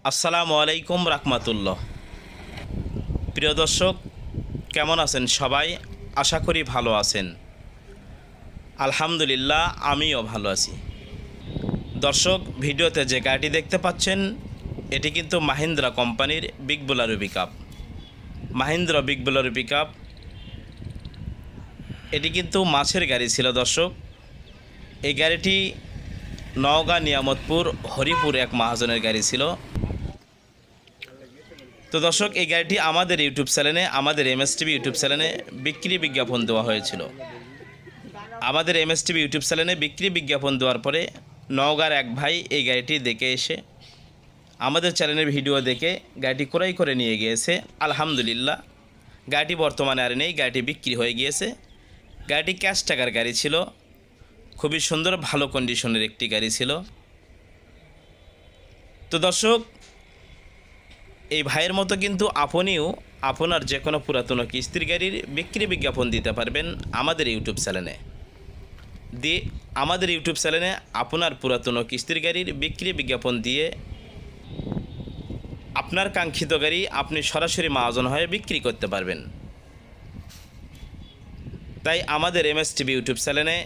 আসসালামু আলাইকুম রাহমাতুল্লাহ। প্রিয় দর্শক, কেমন আছেন সবাই? আশা করি ভালো আছেন। আলহামদুলিল্লাহ, আমিও ভালো আছি। দর্শক, ভিডিওতে যে গাড়িটি দেখতে পাচ্ছেন এটি কিন্তু মাহিন্দ্রা কোম্পানির big Bolero pickup. Mahindra big Bolero pickup এটি কিন্তু মাছের গাড়ি ছিল দর্শক। এই গাড়িটি নওগাঁ নিয়ামতপুর হরিপুর এক মহাজনের গাড়ি ছিল। তো দর্শক, এই গাড়িটি আমাদের ইউটিউব চ্যানেলে, আমাদের এমএসটিভি ইউটিউব চ্যানেলে বিক্রি বিজ্ঞাপন দেওয়া হয়েছিল। আমাদের এমএসটিভি ইউটিউব চ্যানেলে বিক্রি বিজ্ঞাপন দেওয়ার পরে নওগাঁর এক ভাই এই গাড়িটি দেখে এসে আমাদের চ্যানেলের ভিডিও দেখে গাড়িটি ক্রয় করে নিয়ে গিয়েছে। আলহামদুলিল্লাহ, গাড়িটি বর্তমানে আর নেই, গাড়িটি বিক্রি হয়ে গিয়েছে। গাড়িটি ক্যাশ টাকার গাড়ি ছিল, খুবই সুন্দর ভালো কন্ডিশনের একটি গাড়ি ছিল। তো দর্শক, এই ভাইয়ের মতো কিন্তু আপনিও আপনার যে কোনো পুরাতন কিস্তির গাড়ির বিক্রি বিজ্ঞাপন দিতে পারবেন আমাদের ইউটিউব চ্যানেলে। আমাদের ইউটিউব চ্যানেলে আপনার পুরাতন কিস্তির গাড়ির বিক্রি বিজ্ঞাপন দিয়ে আপনার কাঙ্ক্ষিত গাড়ি আপনি সরাসরি মহাজন হয়ে বিক্রি করতে পারবেন। তাই আমাদের এমএসটিভি ইউটিউব চ্যানেলে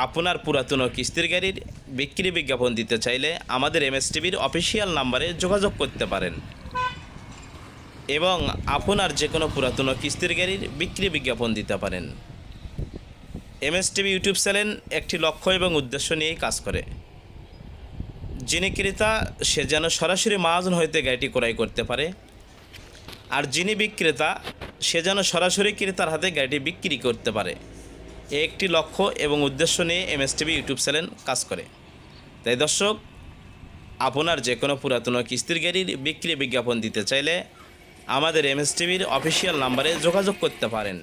আপনার পুরাতন কিস্তির গাড়ির বিক্রি বিজ্ঞাপন দিতে চাইলে আমাদের এমএসটিভির অফিসিয়াল নাম্বারে যোগাযোগ করতে পারেন এবং আপনার যে কোনো পুরাতন কিস্তির গাড়ির বিক্রি বিজ্ঞাপন দিতে পারেন। এমএসটিভি ইউটিউব চ্যানেল একটি লক্ষ্য এবং উদ্দেশ্য নিয়েই কাজ করে। যিনি ক্রেতা সে যেন সরাসরি মহাজন হইতে গাড়িটি ক্রয় করতে পারে, আর যিনি বিক্রেতা সে যেন সরাসরি ক্রেতার হাতে গাড়িটি বিক্রি করতে পারে। এই একটি লক্ষ্য এবং উদ্দেশ্য নিয়ে এমএসটিভি ইউটিউব চ্যানেল কাজ করে। তাই দর্শক, আপনার যে কোনো পুরাতন কিস্তির গাড়ির বিক্রি বিজ্ঞাপন দিতে চাইলে আমাদের এমএসটিভির অফিসিয়াল নাম্বারে যোগাযোগ করতে পারেন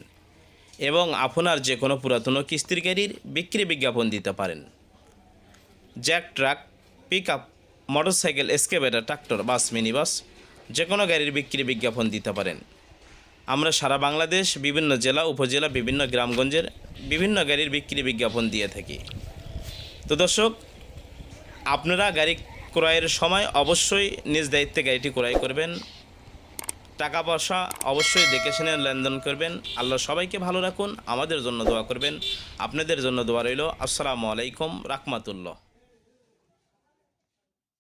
এবং আপনার যে কোনো পুরাতন কিস্তির গাড়ির বিক্রি বিজ্ঞাপন দিতে পারেন। Jack, truck, pickup, motorcycle, excavator, tractor, bus, mini bus যে কোনো গাড়ির বিক্রি বিজ্ঞাপন দিতে পারেন। আমরা সারা বাংলাদেশ বিভিন্ন জেলা উপজেলা বিভিন্ন গ্রামগঞ্জের বিভিন্ন গাড়ির বিক্রি বিজ্ঞাপন দিয়ে থাকি। তো দর্শক, আপনারা গাড়ি ক্রয়ের সময় অবশ্যই নিজ দায়িত্বে গাড়িটি ক্রয় করবেন। টাকা পয়সা অবশ্যই দেখে শুনে লেনদেন করবেন। আল্লাহ সবাইকে ভালো রাখুন, আমাদের জন্য দোয়া করবেন। আপনাদের জন্য দোয়া রইল। আসসালামু আলাইকুম রাহমাতুল্লাহ।